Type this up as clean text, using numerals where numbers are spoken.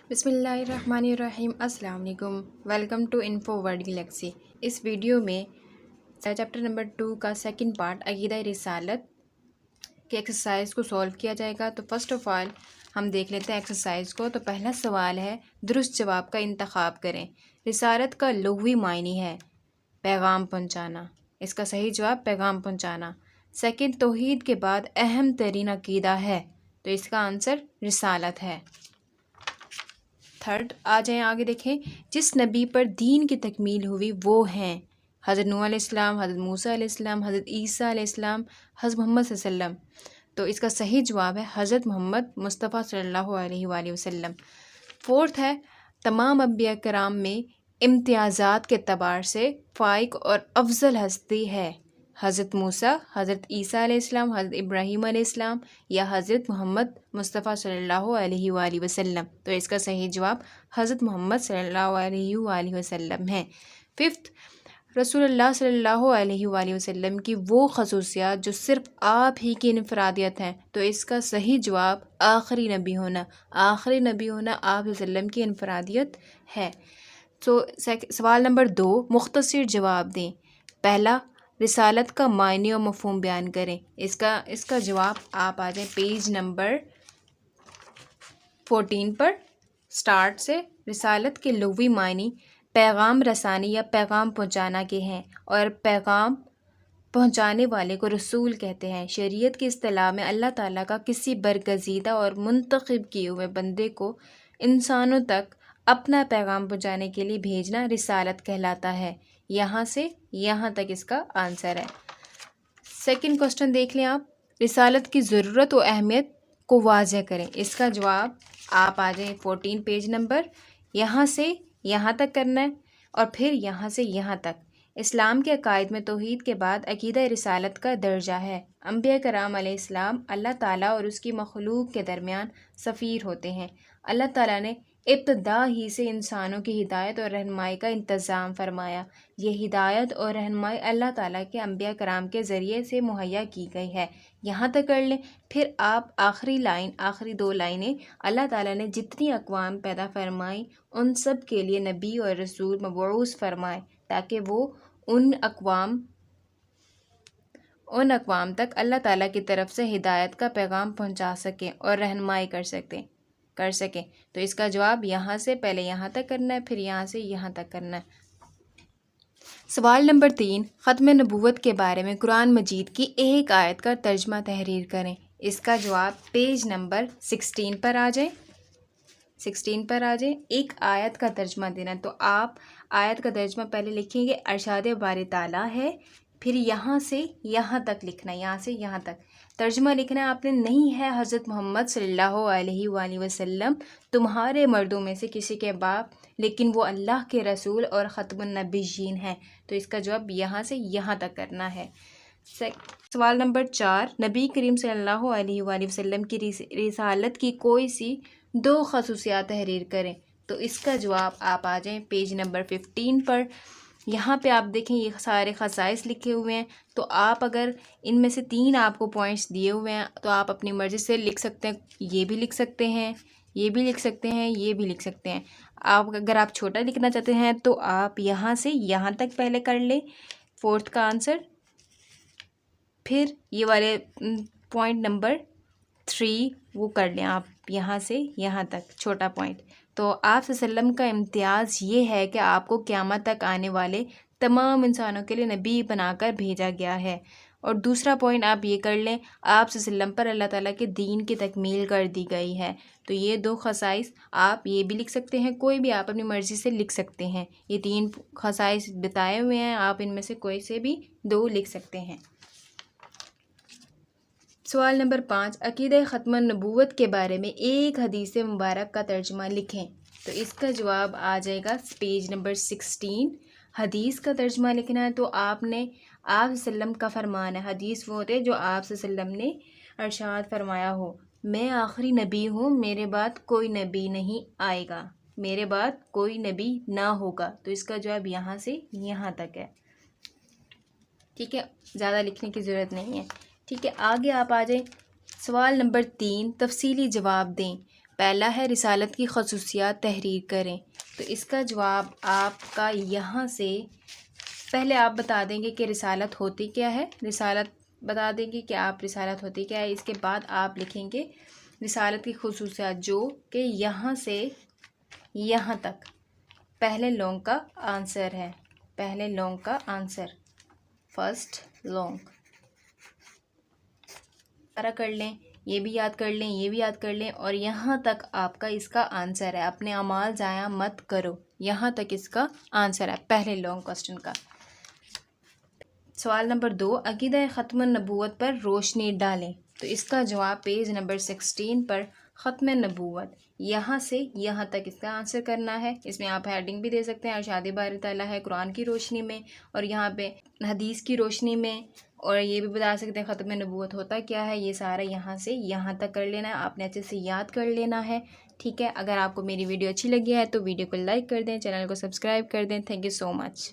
بسم اللہ الرحمن الرحیم۔ السلام علیکم، welcome to info word galaxy. اس ویڈیو میں چیپٹر نمبر 2 کا سیکنڈ پارٹ عقیدہ رسالت کے ایکسرسائز کو سولو کیا جائے گا۔ تو فرسٹ آف آل ہم دیکھ لیتے ہیں ایکسرسائز کو۔ تو پہلا سوال ہے، درست جواب کا انتخاب کریں۔ رسالت کا لغوی معنی ہے پیغام پہنچانا، اس کا صحیح جواب پیغام پہنچانا۔ سیکنڈ، توحید کے بعد اہم ترین عقیدہ ہے، تو اس کا آنسر رسالت ہے۔ تھرڈ، آ جائیں آگے دیکھیں، جس نبی پر دین کی تکمیل ہوئی وہ ہیں حضرت نوح علیہ السلام، حضرت موسیٰ علیہ السلام، حضرت عیسیٰ علیہ السلام، حضرت محمد صلی اللہ علیہ وسلم۔ تو اس کا صحیح جواب ہے حضرت محمد مصطفیٰ صلی اللہ علیہ وآلہ وسلم۔ فورتھ ہے، تمام انبیاء کرام میں امتیازات کے اعتبار سے فائق اور افضل ہستی ہے حضرت موسیٰ، حضرت عیسیٰ علیہ السلام، حضرت ابراہیم علیہ السلام یا حضرت محمد مصطفیٰ صلی اللہ علیہ وآلہ وسلم۔ تو اس کا صحیح جواب حضرت محمد صلی اللہ علیہ وآلہ وسلم ہے۔ ففتھ، رسول اللہ صلی اللہ علیہ وآلہ وسلم کی وہ خصوصیات جو صرف آپ ہی کی انفرادیت ہیں، تو اس کا صحیح جواب آخری نبی ہونا۔ آخری نبی ہونا آپ صلی اللہ علیہ وسلم کی انفرادیت ہے۔ تو سوال نمبر 2، مختصر جواب دیں۔ پہلا، رسالت کا معنی اور مفہوم بیان کریں۔ اس کا جواب آپ آ جائیں پیج نمبر 14 پر سٹارٹ سے۔ رسالت کے لغوی معنی پیغام رسانی یا پیغام پہنچانا کے ہیں، اور پیغام پہنچانے والے کو رسول کہتے ہیں۔ شریعت کی اصطلاح میں اللہ تعالیٰ کا کسی برگزیدہ اور منتخب کیے ہوئے بندے کو انسانوں تک اپنا پیغام پہنچانے کے لیے بھیجنا رسالت کہلاتا ہے۔ یہاں سے یہاں تک اس کا آنسر ہے۔ سیکنڈ کوسچن دیکھ لیں آپ، رسالت کی ضرورت و اہمیت کو واضح کریں۔ اس کا جواب آپ آ جائیں 14 پیج نمبر، یہاں سے یہاں تک کرنا ہے اور پھر یہاں سے یہاں تک۔ اسلام کے عقائد میں توحید کے بعد عقیدہ رسالت کا درجہ ہے۔ انبیاء کرام علیہ السلام اللہ تعالیٰ اور اس کی مخلوق کے درمیان سفیر ہوتے ہیں۔ اللہ تعالیٰ نے ابتدا ہی سے انسانوں کی ہدایت اور رہنمائی کا انتظام فرمایا۔ یہ ہدایت اور رہنمائی اللہ تعالیٰ کے انبیاء کرام کے ذریعے سے مہیا کی گئی ہے۔ یہاں تک کر لیں، پھر آپ آخری 2 لائنیں، اللہ تعالیٰ نے جتنی اقوام پیدا فرمائیں ان سب کے لیے نبی اور رسول مبعوث فرمائے تاکہ وہ ان اقوام تک اللہ تعالیٰ کی طرف سے ہدایت کا پیغام پہنچا سکیں اور رہنمائی کر سکیں۔ تو اس کا جواب یہاں سے پہلے یہاں تک کرنا ہے، پھر یہاں سے یہاں تک کرنا ہے۔ سوال نمبر 3، ختم نبوت کے بارے میں قرآن مجید کی ایک آیت کا ترجمہ تحریر کریں۔ اس کا جواب پیج نمبر 16 پر آ جائیں۔ ایک آیت کا ترجمہ دینا، تو آپ آیت کا ترجمہ پہلے لکھیں گے، ارشاد باری تعالیٰ ہے، پھر یہاں سے یہاں تک لکھنا ہے، یہاں سے یہاں تک ترجمہ لکھنا ہے آپ نے۔ نہیں ہے حضرت محمد صلی اللہ علیہ وآلہ وسلم تمہارے مردوں میں سے کسی کے باپ، لیکن وہ اللہ کے رسول اور ختم النبیین ہیں۔ تو اس کا جواب یہاں سے یہاں تک کرنا ہے۔ سوال نمبر 4، نبی کریم صلی اللہ علیہ وآلہ وسلم کی رسالت کی کوئی سی 2 خصوصیات تحریر کریں۔ تو اس کا جواب آپ آ جائیں پیج نمبر 15 پر۔ یہاں پہ آپ دیکھیں یہ سارے خصائص لکھے ہوئے ہیں، تو آپ اگر ان میں سے 3 آپ کو پوائنٹس دیے ہوئے ہیں تو آپ اپنی مرضی سے لکھ سکتے ہیں، یہ بھی لکھ سکتے ہیں، یہ بھی لکھ سکتے ہیں، یہ بھی لکھ سکتے ہیں۔ اگر آپ چھوٹا لکھنا چاہتے ہیں تو آپ یہاں سے یہاں تک پہلے کر لیں 4تھ کا آنسر، پھر یہ والے پوائنٹ نمبر 3 وہ کر لیں آپ یہاں سے یہاں تک چھوٹا پوائنٹ۔ تو آپ صلی اللہ علیہ وسلم کا امتیاز یہ ہے کہ آپ کو قیامت تک آنے والے تمام انسانوں کے لیے نبی بنا کر بھیجا گیا ہے۔ اور دوسرا پوائنٹ آپ یہ کر لیں، آپ صلی اللہ علیہ وسلم پر اللہ تعالیٰ کے دین کی تکمیل کر دی گئی ہے۔ تو یہ 2 خصائص آپ یہ بھی لکھ سکتے ہیں، کوئی بھی آپ اپنی مرضی سے لکھ سکتے ہیں۔ یہ 3 خصائص بتائے ہوئے ہیں، آپ ان میں سے کوئی سے بھی 2 لکھ سکتے ہیں۔ سوال نمبر 5، عقیدہ ختم النبوت کے بارے میں ایک حدیث مبارک کا ترجمہ لکھیں۔ تو اس کا جواب آ جائے گا پیج نمبر 16۔ حدیث کا ترجمہ لکھنا ہے تو آپ نے آپ صلی اللہ علیہ وسلم کا فرمان ہے۔ حدیث وہ ہوتے جو آپ صلی اللہ علیہ وسلم نے ارشاد فرمایا ہو، میں آخری نبی ہوں، میرے بعد کوئی نبی نہیں آئے گا، میرے بعد کوئی نبی نہ ہوگا۔ تو اس کا جواب یہاں سے یہاں تک ہے۔ ٹھیک ہے، زیادہ لکھنے کی ضرورت نہیں ہے۔ ٹھیک ہے، آگے آپ آ جائیں۔ سوال نمبر 3، تفصیلی جواب دیں۔ پہلا ہے رسالت کی خصوصیات تحریر کریں، تو اس کا جواب آپ کا یہاں سے پہلے آپ بتا دیں گے کہ رسالت ہوتی کیا ہے، رسالت بتا دیں گے کہ آپ رسالت ہوتی کیا ہے، اس کے بعد آپ لکھیں گے رسالت کی خصوصیات، جو کہ یہاں سے یہاں تک پہلے لونگ کا آنسر ہے، پہلے لونگ کا آنسر، فرسٹ لونگ سارا کر لیں، یہ بھی یاد کر لیں، یہ بھی یاد کر لیں، اور یہاں تک آپ کا اس کا آنسر ہے، اپنے اعمال ضائع مت کرو، یہاں تک اس کا آنسر ہے پہلے لانگ کوسچن کا۔ سوال نمبر 2، عقیدہ ختم النبوت پر روشنی ڈالیں، تو اس کا جواب پیج نمبر 16 پر ختم نبوت، یہاں سے یہاں تک اس کا آنسر کرنا ہے۔ اس میں آپ ہیڈنگ بھی دے سکتے ہیں، ارشاد باری تعالیٰ ہے قرآن کی روشنی میں، اور یہاں پہ حدیث کی روشنی میں، اور یہ بھی بتا سکتے ہیں ختم نبوت ہوتا کیا ہے، یہ سارا یہاں سے یہاں تک کر لینا ہے، آپ نے اچھے سے یاد کر لینا ہے، ٹھیک ہے۔ اگر آپ کو میری ویڈیو اچھی لگی ہے تو ویڈیو کو لائک کر دیں، چینل کو سبسکرائب کر دیں۔ Thank you so much.